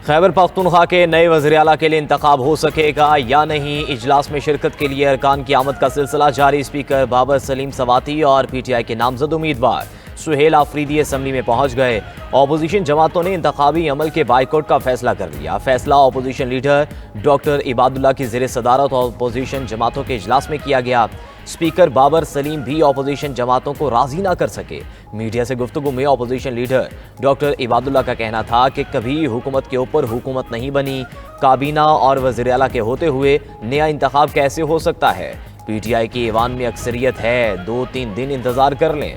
खैबर पख्तूनख्वा के नए वज़ीर आला के लिए इंतखाब हो सकेगा या नहीं, इजलास में शिरकत के लिए अरकान की आमद का सिलसिला जारी। स्पीकर बाबर सलीम सवाती और PTI के नामजद उम्मीदवार सुहेल आफरीदी असम्बली में पहुंच गए। अपोजिशन जमातों ने इंतखाबी अमल के बाइकआउट का फैसला कर लिया। फैसला अपोजिशन लीडर डॉक्टर इबादुल्ला की ज़ेर सदारत अपोजिशन जमातों के इजलास में किया गया। स्पीकर बाबर सलीम भी अपोजिशन जमातों को राजी ना कर सके। मीडिया से गुफ्तगू में अपोजिशन लीडर डॉक्टर इबादुल्ला का कहना था कि कभी हुकूमत के ऊपर हुकूमत नहीं बनी, काबीना और वज़ीर आला के होते हुए नया इंतखाब कैसे हो सकता है। PTI की ईवान में अक्सरियत है, 2-3 दिन इंतजार कर लें।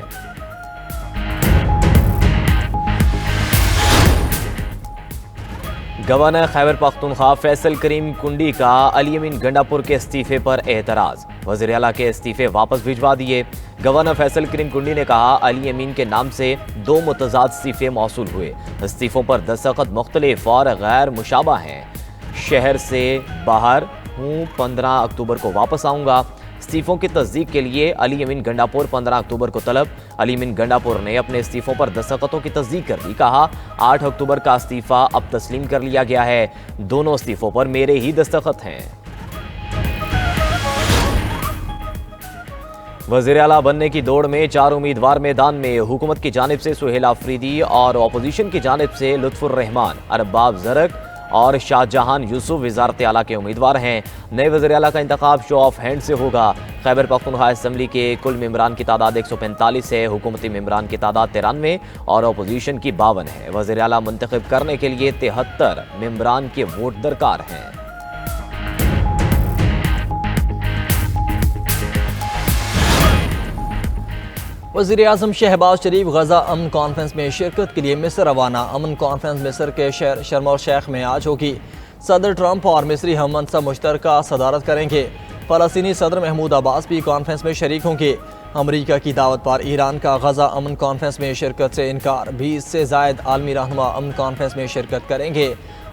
गवर्नर खैबर पख्तूनख्वा फैसल करीम कुंडी का अली अमीन गंडापुर के इस्तीफे पर एतराज़। वज़ीर आला के इस्तीफे वापस भिजवा दिए। गवर्नर फैसल करीम कुंडी ने कहा, अली अमीन के नाम से 2 मुतज़ाद इस्तीफे मौसूल हुए। इस्तीफों पर दस्तखत मुख्तलिफ और गैर मुशाबा हैं। शहर से बाहर हूँ, 15 अक्टूबर को वापस आऊँगा। इस्तीफों की तस्दीक के लिए अली अमीन गंडापुर 15 अक्टूबर को तलब। अली अमीन गंडापुर ने अपने इस्तीफों पर दस्तखतों की तस्दीक कर दी। कहा, 8 अक्टूबर का इस्तीफा अब तस्लीम कर लिया गया है। दोनों इस्तीफों पर मेरे ही दस्तखत हैं। वज़ीर आला बनने की दौड़ में 4 उम्मीदवार मैदान में। हुकूमत की जानिब से सुहेल आफरीदी और अपोजिशन की जानिब से लुत्फुर रहमान, अरबाब ज़रक और शाहजहान यूसुफ वज़ारत आला के उम्मीदवार हैं। नए वज़ीर आला का इंतखाब शो ऑफ हैंड से होगा। खैबर पख्तूनख्वा असम्बली के कुल मेंबरान की तादाद 145 है। हुकूमती मेंबरान की तादाद 93 और अपोजिशन की 52 है। वज़ीर आला मुंतखब करने के लिए 73 मेंबरान के वोट दरकार हैं। वज़ीर आज़म शहबाज शरीफ गजा अमन कॉन्फ्रेंस में शिरकत के लिए मिस्र रवाना। अमन कॉन्फ्रेंस मिस्र के शहर शर्म और शेख में आज होगी। सदर ट्रंप और मिस्री हम मनसब मुश्तरका सदारत करेंगे। फ़लस्तीनी सदर महमूद अब्बास भी कॉन्फ्रेंस में शरीक होंगे। अमरीका की दावत पर ईरान का गजा अमन कॉन्फ्रेंस में शिरकत से इनकार। 20 से ज़ायद आलमी रहनुमा अमन कॉन्फ्रेंस में शिरकत करेंगे।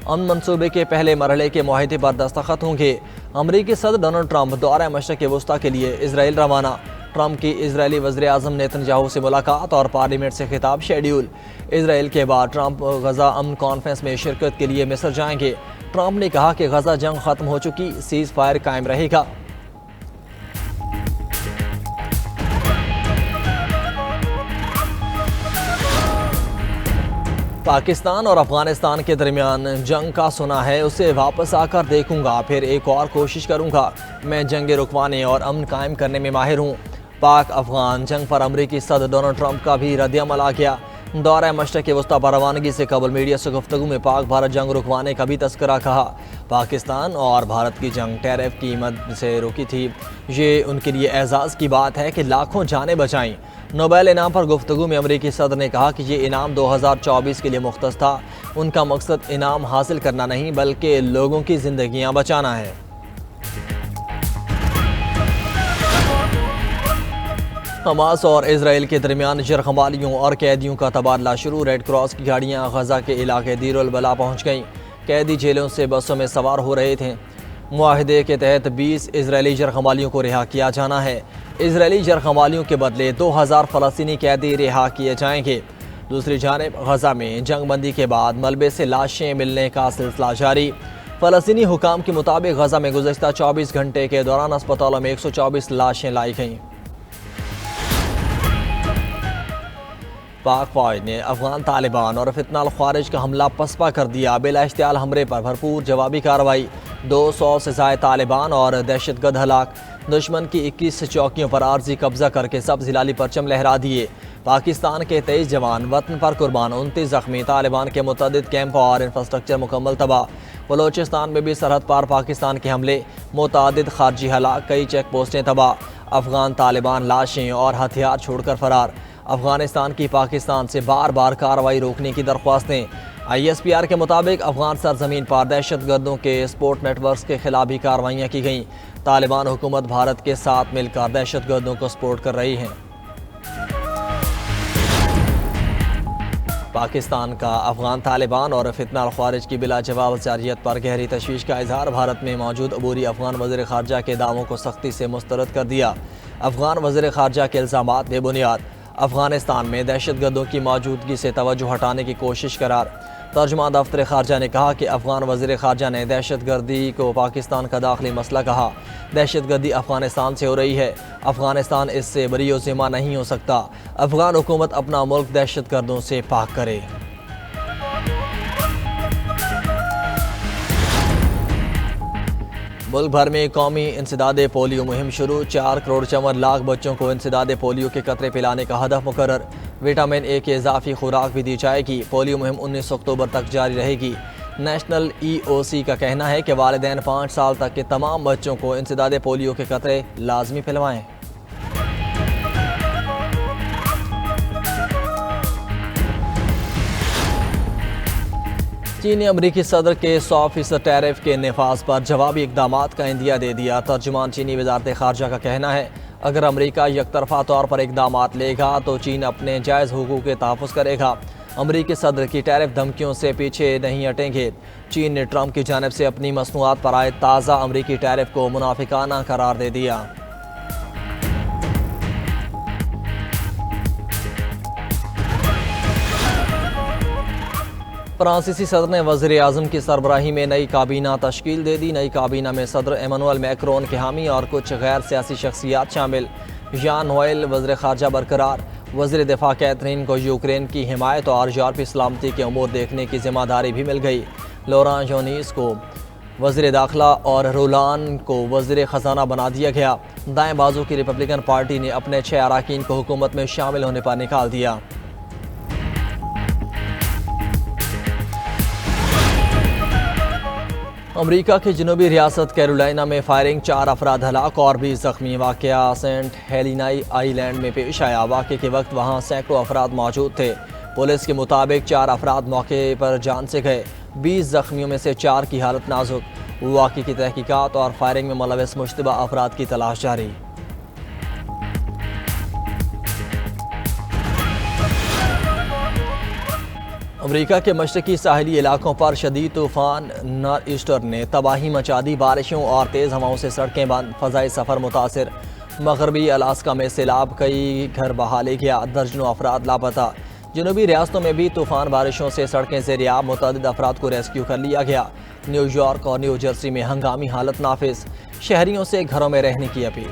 अमन मनसूबे के पहले मरहले के मुआहदे पर दस्तखत होंगे। अमरीकी सदर डोनाल्ड ट्रंप दौरा मशरक़ वस्ता के लिए इजराइल रवाना। ट्रंप की इजरायली वज़ीर आज़म नेतन्याहू से मुलाकात और पार्लियामेंट से खिताब शेड्यूल। इजराइल के बाद ट्रंप गजा अमन कॉन्फ्रेंस में शिरकत के लिए मिस्र जाएंगे। ट्रंप ने कहा कि गजा जंग खत्म हो चुकी, सीज़ फायर कायम रहेगा। पाकिस्तान और अफगानिस्तान के दरमियान जंग का सुना है, उसे वापस आकर देखूंगा, फिर एक और कोशिश करूंगा। मैं जंग रुकवाने और अमन कायम करने में माहिर हूँ। पाक अफगान जंग पर अमरीकी सदर डोनाल्ड ट्रंप का भी रद्दअमल आ गया। दौरा मशरक़ वस्ता पर रवानगी से कबल मीडिया से गुफ्तगू में पाक भारत जंग रुकवाने का भी तस्करा। कहा, पाकिस्तान और भारत की जंग टैरिफ की मद से रुकी थी। ये उनके लिए एजाज़ की बात है कि लाखों जानें बचाईं। नोबेल इनाम पर गुफ्तगू में अमरीकी सदर ने कहा कि ये इनाम 2024 के लिए मुख्तस था। उनका मकसद इनाम हासिल करना नहीं बल्कि लोगों की जिंदगियां बचाना है। हमास और इजराइल के दरमियान जरखमालियों और कैदियों का तबादला शुरू। रेड क्रॉस की गाड़ियां गजा के इलाके दीरुल बला पहुँच गईं। कैदी जेलों से बसों में सवार हो रहे थे। मुआहदे के तहत 20 इजरायली जरखमालियों को रिहा किया जाना है। इजरायली जरखमालियों के बदले 2000 फ़लस्तीनी कैदी रिहा किए जाएंगे। दूसरी जानिब गजा में जंगबंदी के बाद मलबे से लाशें मिलने का सिलसिला जारी। फ़लस्तीनी हुकाम के मुताबिक गजा में गुज़श्ता 24 घंटे के दौरान अस्पतालों में 124 लाशें लाई गईं। पाक फौज ने अफगान तालिबान और फितना ख़ारिज का हमला पसपा कर दिया। बिला इश्तियाल हमले पर भरपूर जवाबी कार्रवाई। 200 से ज़ायद तालिबान और दहशतगर्द हलाक। दुश्मन की 21 चौकियों पर आर्जी कब्जा करके सब जिलाली परचम लहरा दिए। पाकिस्तान के 23 जवान वतन पर कुर्बान, 29 जख्मी। तालिबान के मुतअद्दिद कैंप और इंफ्रास्ट्रक्चर मुकम्मल तबाह। बलोचिस्तान में भी सरहद पार पाकिस्तान के हमले, मुतअद्दिद खारजी हलाक, कई चेक पोस्टें तबाह। अफगान तालिबान लाशें और हथियार छोड़कर फरार। अफगानिस्तान की पाकिस्तान से बार बार कार्रवाई रोकने की दरख्वास्तें। ISPR के मुताबिक अफगान सरजमीन पर दहशत गर्दों के स्पोर्ट नेटवर्क के खिलाफ भी कार्रवाइयाँ की गईं। तालिबान हुकूमत भारत के साथ मिलकर दहशत गर्दों को सपोर्ट कर रही है। पाकिस्तान का अफगान तालिबान और फितना ख़ारिज की बिला जवाब जारियत पर गहरी तशवीश का इजहार। भारत में मौजूद अबूरी अफगान वज़ीर ख़ारजा के दावों को सख्ती से मुस्तरद कर दिया। अफगान वज़ीर ख़ारजा के इल्ज़ामात बेबुनियाद। अफगानिस्तान में दहशतगर्दों की मौजूदगी से तवज्जो हटाने की कोशिश करार। तर्जुमान दफ्तर खारजा ने कहा कि अफगान वज़ीर खारजा ने दहशत गर्दी को पाकिस्तान का दाखिली मसला कहा। दहशत गर्दी अफगानिस्तान से हो रही है, अफगानिस्तान इससे बरीओ-ज़िम्मा नहीं हो सकता। अफगान हुकूमत अपना मुल्क दहशत गर्दों से पाक करे। मुल्क भर में कौमी इंसदादे पोलियो मुहिम शुरू। 4,54,00,000 बच्चों को इंसदादे पोलियो के कतरे पिलाने का हदफ मुकर्रर। विटामिन ए की इजाफी खुराक भी दी जाएगी। पोलियो मुहिम 19 अक्टूबर तक जारी रहेगी। नेशनल EOC का कहना है कि वालिदैन 5 साल तक के तमाम बच्चों को इंसदादे पोलियो के कतरे लाजमी पिलवाएं। चीन ने अमरीकी सदर के 100% टैरिफ के नफाज पर जवाबी इकदामात का इंदिया दे दिया। तर्जुमान चीनी वजारत खारजा का कहना है, अगर अमरीका यकतरफा तौर पर इकदामात लेगा तो चीन अपने जायज़ हुकूक के तहफ़्फ़ुज़ करेगा। अमरीकी सदर की टैरिफ धमकियों से पीछे नहीं हटेंगे। चीन ने ट्रंप की जानिब से अपनी मसनूआत पर आए ताज़ा अमरीकी टैरिफ को मुनाफिकाना करार दे दिया। फ्रांसीसी सदर ने वज़ीर आज़म की सरबराही में नई काबीना तश्कील दे दी। नई काबीना में सदर एमानुएल मैक्रोन के हामी और कुछ गैर सियासी शख्सियात शामिल। यान नोएल वज़ीर खारजा बरकरार। वज़ीर दिफा कैथरीन को यूक्रेन की हिमायत और यूरोपीय सलामती के अमूर देखने की जिम्मेदारी भी मिल गई। लोरान जोनीस को वज़ीर दाखिला और रोलान को वज़ीर ख़जाना बना दिया गया। दाएँ बाजू की रिपब्लिकन पार्टी ने अपने 6 अरकान को हुकूमत में शामिल होने पर निकाल दिया। अमरीका की जनूबी रियासत कैरोलिना में फायरिंग, 4 अफराद हलाक और 20 जख्मी। वाक़या सेंट हेलेनाई आइलैंड में पेश आया। वाक़े के वक्त वहाँ सैकड़ों अफराद मौजूद थे। पुलिस के मुताबिक 4 अफराद मौके पर जान से गए। 20 जख्मियों में से 4 की हालत नाजुक। वाक़े की तहकीकात और फायरिंग में मुलविस मुश्तबा अफराद की तलाश जारी। अमरीका के मशरकी साहिली इलाकों पर शदीद तूफ़ान नॉर्'ईस्टर ने तबाही मचा दी। बारिशों और तेज़ हवाओं से सड़कें बंद, फ़ज़ाई सफ़र मुतासिर। मगरबी अलास्का में सैलाब, कई घर बहा ले गया, दर्जनों अफराद लापता। जनूबी रियासतों में भी तूफ़ान बारिशों से सड़कें ज़ेरियाब, मुतअद्दिद अफराद को रेस्क्यू कर लिया गया। न्यूयॉर्क और न्यू जर्सी में हंगामी हालत नाफिज, शहरियों से घरों में रहने की अपील।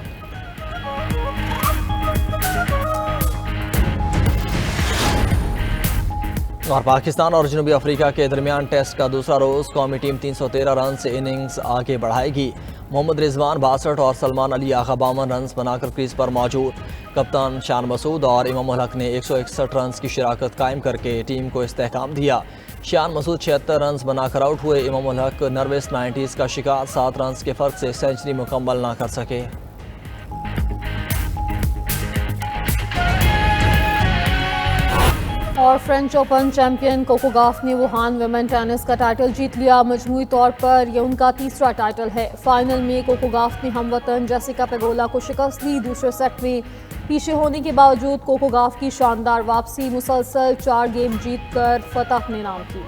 और पाकिस्तान और जनूबी अफ्रीका के दरमियान टेस्ट का दूसरा रोज़ कौमी टीम 313 रन से इनिंग्स आगे बढ़ाएगी। मोहम्मद रिजवान 62 और सलमान अली आगा 52 रन बनाकर क्रीज पर मौजूद। कप्तान शान मसूद और इमाम उल हक ने 161 रन की शिराकत कायम करके टीम को इस्तेहकाम दिया। शान मसूद 76 रन बनाकर आउट हुए। इमाम उल हक नर्वस 90s का शिकार, 7 रन के फ़र्क से सेंचुरी मुकम्मल ना कर सके। और French Open champion Coco Gauff ने वुहान वुमेन टेनिस का टाइटल जीत लिया। मजमूई तौर पर यह उनका तीसरा टाइटल है। फाइनल में कोको गॉफ ने हमवतन जेसिका पेगोला को शिकस्त दी। दूसरे सेट में पीछे होने के बावजूद कोको गॉफ की शानदार वापसी, मुसलसल 4 गेम जीतकर फतह अपने नाम की।